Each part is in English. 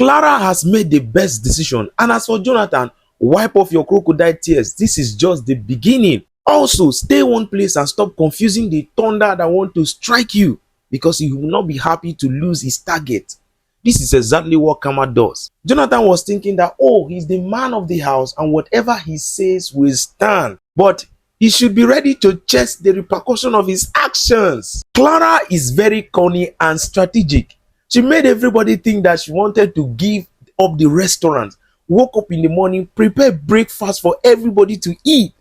Clara has made the best decision. And as for Jonathan, wipe off your crocodile tears. This is just the beginning. Also, stay one place and stop confusing the thunder that want to strike you, because he will not be happy to lose his target. This is exactly what karma does. Jonathan was thinking that, oh, he's the man of the house and whatever he says will stand. But he should be ready to chase the repercussion of his actions. Clara is very cunning and strategic. She made everybody think that she wanted to give up the restaurant. Woke up in the morning, prepared breakfast for everybody to eat.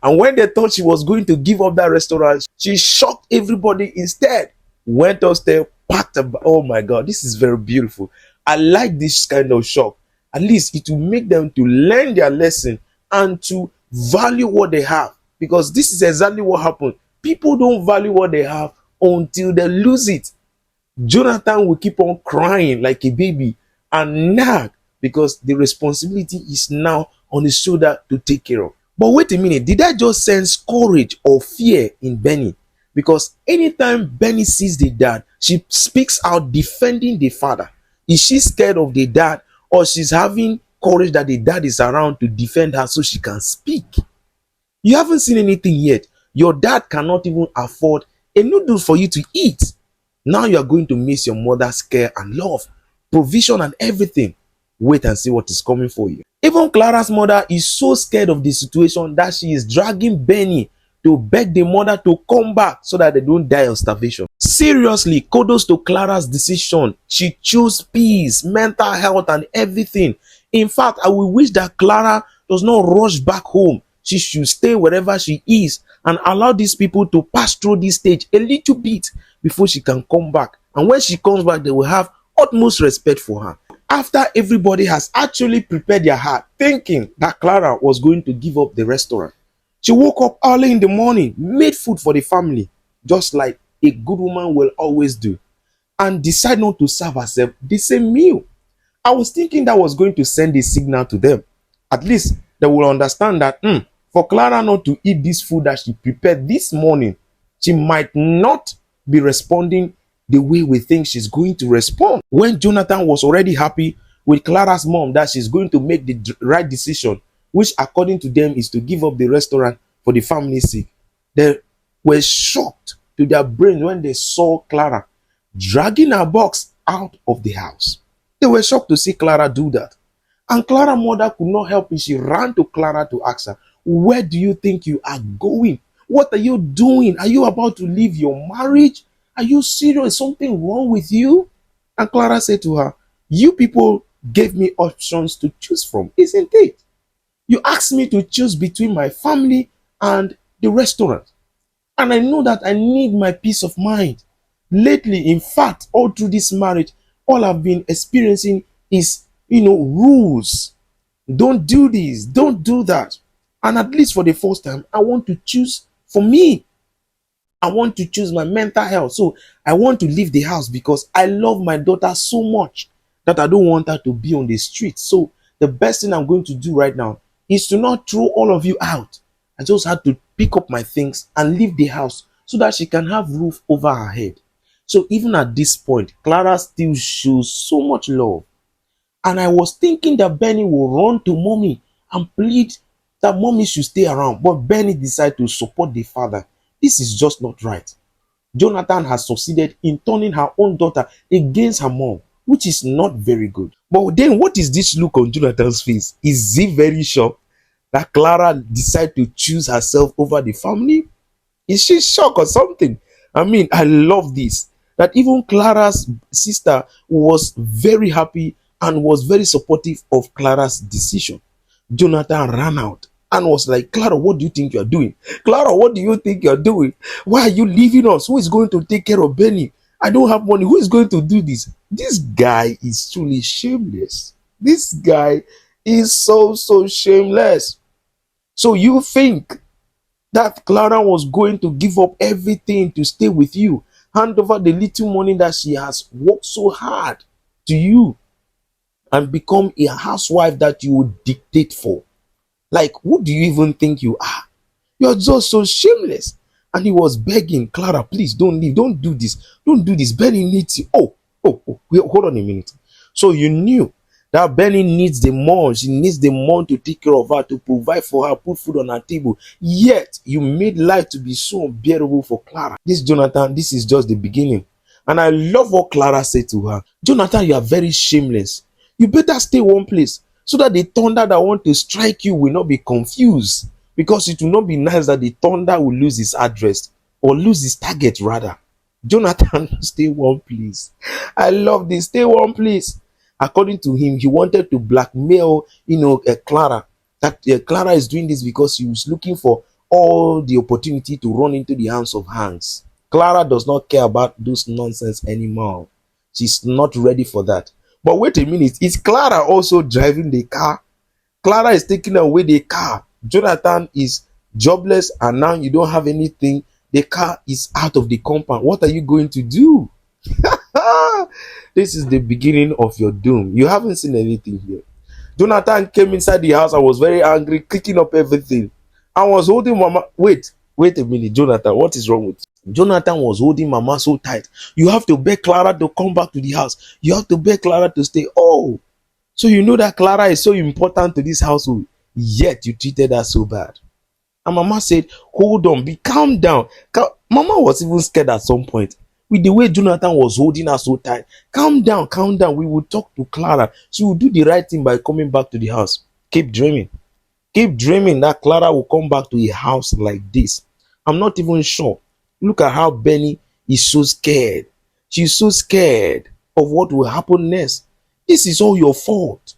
And when they thought she was going to give up that restaurant, she shocked everybody instead. Went upstairs, packed up. Oh my God, this is very beautiful. I like this kind of shock. At least it will make them to learn their lesson and to value what they have. Because this is exactly what happened. People don't value what they have until they lose it. Jonathan will keep on crying like a baby and nag because the responsibility is now on his shoulder to take care of. But wait a minute, did I just sense courage or fear in Benny? Because anytime Benny sees the dad, she speaks out defending the father. Is she scared of the dad, or she's having courage that the dad is around to defend her so she can speak? You haven't seen anything yet. Your dad cannot even afford a noodle for you to eat. Now you are going to miss your mother's care and love, provision and everything. Wait and see what is coming for you. Even Clara's mother is so scared of the situation that she is dragging Benny to beg the mother to come back so that they don't die of starvation. Seriously, kudos to Clara's decision. She chose peace, mental health and everything. In fact, I will wish that Clara does not rush back home. She should stay wherever she is and allow these people to pass through this stage a little bit before she can come back. And when she comes back, they will have utmost respect for her. After everybody has actually prepared their heart, thinking that Clara was going to give up the restaurant, she woke up early in the morning, made food for the family, just like a good woman will always do, and decided not to serve herself the same meal. I was thinking that was going to send a signal to them. At least they will understand that for Clara not to eat this food that she prepared this morning, she might not be responding the way we think she's going to respond. When Jonathan was already happy with Clara's mom that she's going to make the right decision, which according to them is to give up the restaurant for the family's sake, they were shocked to their brain when they saw Clara dragging her box out of the house. They were shocked to see Clara do that. And Clara's mother could not help it. She ran to Clara to ask her, where do you think you are going? What are you doing? Are you about to leave your marriage? Are you serious? Is something wrong with you? And Clara said to her, you people gave me options to choose from, isn't it? You asked me to choose between my family and the restaurant. And I know that I need my peace of mind. Lately, in fact, all through this marriage, all I've been experiencing is, rules. Don't do this, don't do that. And at least for the first time, I want to choose for me. I want to choose my mental health. So I want to leave the house because I love my daughter so much that I don't want her to be on the street. So the best thing I'm going to do right now is to not throw all of you out. I just had to pick up my things and leave the house so that she can have roof over her head. So even at this point, Clara still shows so much love. And I was thinking that Benny will run to mommy and plead that mommy should stay around. But Benny decided to support the father. This is just not right. Jonathan has succeeded in turning her own daughter against her mom, which is not very good. But then what is this look on Jonathan's face? Is he very shocked that Clara decided to choose herself over the family? Is she shocked or something? I mean, I love this. That even Clara's sister was very happy and was very supportive of Clara's decision. Jonathan ran out and was like, Clara, what do you think you're doing? Clara, what do you think you're doing? Why are you leaving us? Who is going to take care of Benny? I don't have money. Who is going to do this? This guy is truly shameless. This guy is so shameless. So you think that Clara was going to give up everything to stay with you, hand over the little money that she has worked so hard to you, and become a housewife that you would dictate for? Like, who do you even think you are? You're just so shameless. And he was begging, Clara, please don't leave. Don't do this. Don't do this. Benny needs you. Oh, wait, hold on a minute. So you knew That Benny needs the mom. She needs the mom to take care of her, to provide for her, put food on her table. Yet, you made life to be so unbearable for Clara. This Jonathan, this is just the beginning. And I love what Clara said to her. Jonathan, you are very shameless. You better stay one place so that the thunder that want to strike you will not be confused. Because it will not be nice that the thunder will lose his address or lose his target rather. Jonathan, stay one place. I love this. Stay one place. According to him, he wanted to blackmail, Clara. That Clara is doing this because he was looking for all the opportunity to run into the hands of Hanks. Clara does not care about those nonsense anymore. She's not ready for that. But wait a minute, is Clara also driving the car? Clara is taking away the car. Jonathan is jobless and now you don't have anything. The car is out of the compound. What are you going to do? This is the beginning of your doom. You haven't seen anything here. Jonathan came inside the house and was very angry, clicking up everything. I was holding Mama. Wait a minute, Jonathan. What is wrong with you? Jonathan was holding Mama so tight. You have to beg Clara to come back to the house. You have to beg Clara to stay. Oh, so you know that Clara is so important to this household. Yet you treated her so bad. And Mama said, hold on, calm down. Mama was even scared at some point. With the way Jonathan was holding her so tight. Calm down, calm down. We will talk to Clara. She will do the right thing by coming back to the house. Keep dreaming. Keep dreaming that Clara will come back to a house like this. I'm not even sure. Look at how Benny is so scared. She's so scared of what will happen next. This is all your fault.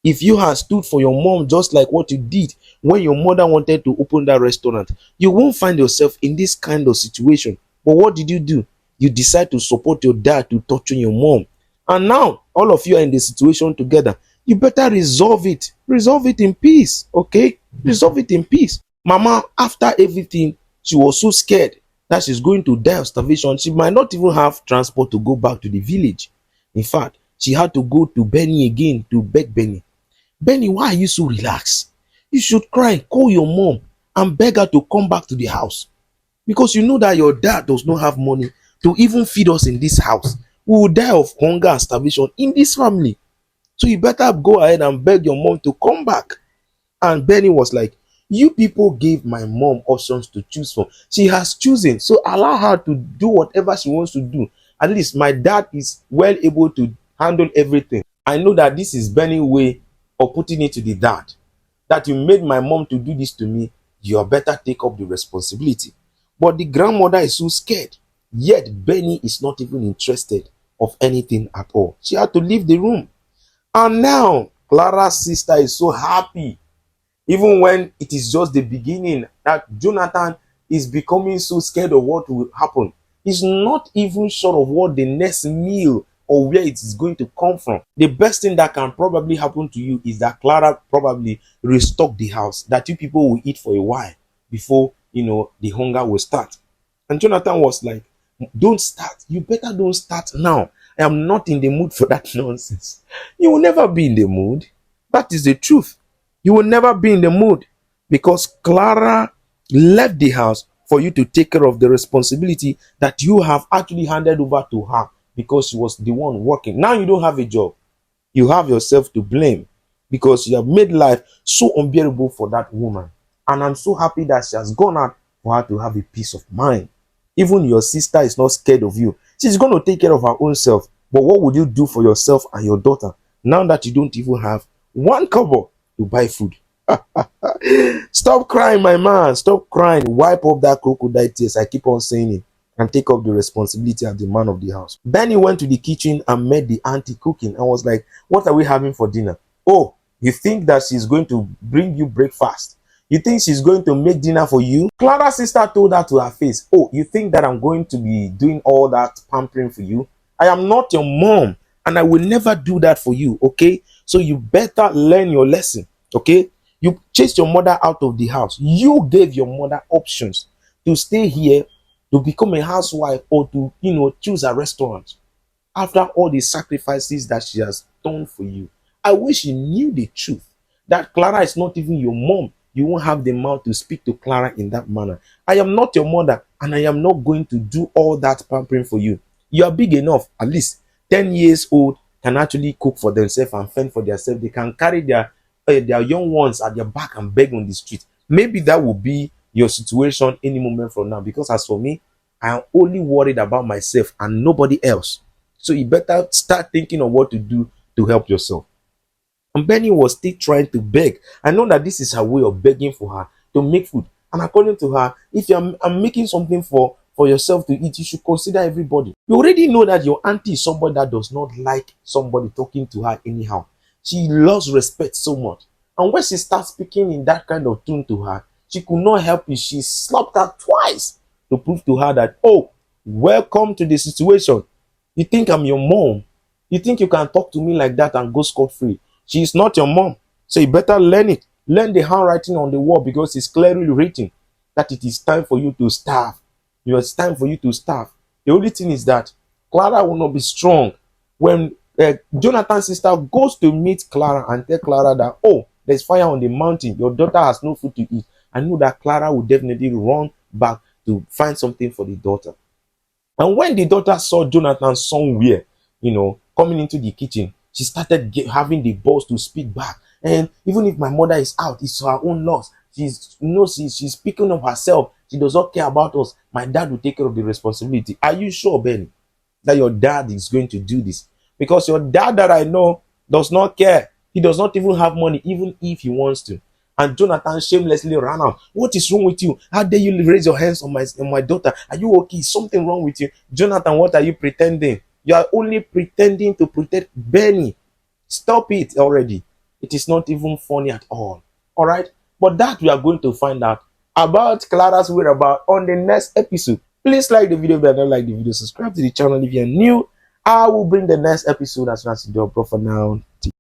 If you had stood for your mom just like what you did when your mother wanted to open that restaurant, you won't find yourself in this kind of situation. But what did you do? You decide to support your dad to torture your mom. And now, all of you are in the situation together. You better resolve it. Resolve it in peace, okay? Resolve it in peace. Mama, after everything, she was so scared that she's going to die of starvation. She might not even have transport to go back to the village. In fact, she had to go to Benny again to beg Benny. Benny, why are you so relaxed? You should cry, call your mom and beg her to come back to the house. Because you know that your dad does not have money to even feed us in this house. We will die of hunger and starvation in this family. So you better go ahead and beg your mom to come back. And Benny was like, you people gave my mom options to choose from. She has chosen. So allow her to do whatever she wants to do. At least my dad is well able to handle everything. I know that this is Benny's way of putting it to the dad. That you made my mom to do this to me. You better take up the responsibility. But the grandmother is so scared. Yet Benny is not even interested of anything at all. She had to leave the room. And now Clara's sister is so happy. Even when it is just the beginning, that Jonathan is becoming so scared of what will happen. He's not even sure of what the next meal or where it is going to come from. The best thing that can probably happen to you is that Clara probably restock the house, that you people will eat for a while before, the hunger will start. And Jonathan was like, don't start. You better don't start now. I am not in the mood for that nonsense. You will never be in the mood. That is the truth. You will never be in the mood because Clara left the house for you to take care of the responsibility that you have actually handed over to her because she was the one working. Now you don't have a job. You have yourself to blame because you have made life so unbearable for that woman. And I'm so happy that she has gone out for her to have a peace of mind. Even your sister is not scared of you. She's going to take care of her own self. But what would you do for yourself and your daughter now that you don't even have one kobo to buy food? Stop crying, my man. Stop crying. Wipe up that crocodile tears. I keep on saying it. And take up the responsibility of the man of the house. Benny went to the kitchen and met the auntie cooking and was like, what are we having for dinner? Oh, you think that she's going to bring you breakfast? You think she's going to make dinner for you? Clara's sister told her to her face, oh, you think that I'm going to be doing all that pampering for you? I am not your mom and I will never do that for you, okay? So you better learn your lesson, okay? You chased your mother out of the house. You gave your mother options to stay here, to become a housewife, or to, choose a restaurant. After all the sacrifices that she has done for you. I wish you knew the truth. That Clara is not even your mom. You won't have the mouth to speak to Clara in that manner. I am not your mother, and I am not going to do all that pampering for you. You are big enough, at least 10 years old, can actually cook for themselves and fend for themselves. They can carry their young ones at their back and beg on the street. Maybe that will be your situation any moment from now. Because as for me, I am only worried about myself and nobody else. So you better start thinking of what to do to help yourself. And Benny was still trying to beg. I know that this is her way of begging for her to make food. And according to her, if I'm making something for yourself to eat, you should consider everybody. You already know that your auntie is somebody that does not like somebody talking to her anyhow. She loves respect so much. And when she starts speaking in that kind of tone to her, she could not help it. She slapped her twice to prove to her that, oh, welcome to the situation. You think I'm your mom? You think you can talk to me like that and go scot-free? She is not your mom. So you better learn it. Learn the handwriting on the wall, because it's clearly written that it is time for you to starve. It's time for you to starve. The only thing is that Clara will not be strong. When Jonathan's sister goes to meet Clara and tell Clara that, oh, there's fire on the mountain, your daughter has no food to eat, I know that Clara will definitely run back to find something for the daughter. And when the daughter saw Jonathan somewhere, coming into the kitchen, she started having the balls to speak back. And even if my mother is out, it's her own loss. She's speaking of herself. She does not care about us. My dad will take care of the responsibility. Are you sure, Benny, that your dad is going to do this? Because your dad that I know does not care. He does not even have money, even if he wants to. And Jonathan shamelessly ran out. What is wrong with you? How dare you raise your hands on my daughter? Are you okay? Is something wrong with you? Jonathan, what are you pretending? You are only pretending to protect Benny. Stop it already. It is not even funny at all. All right? But that we are going to find out about Clara's whereabouts on the next episode. Please like the video if you don't like the video. Subscribe to the channel if you're new. I will bring the next episode as soon as you do. But for now,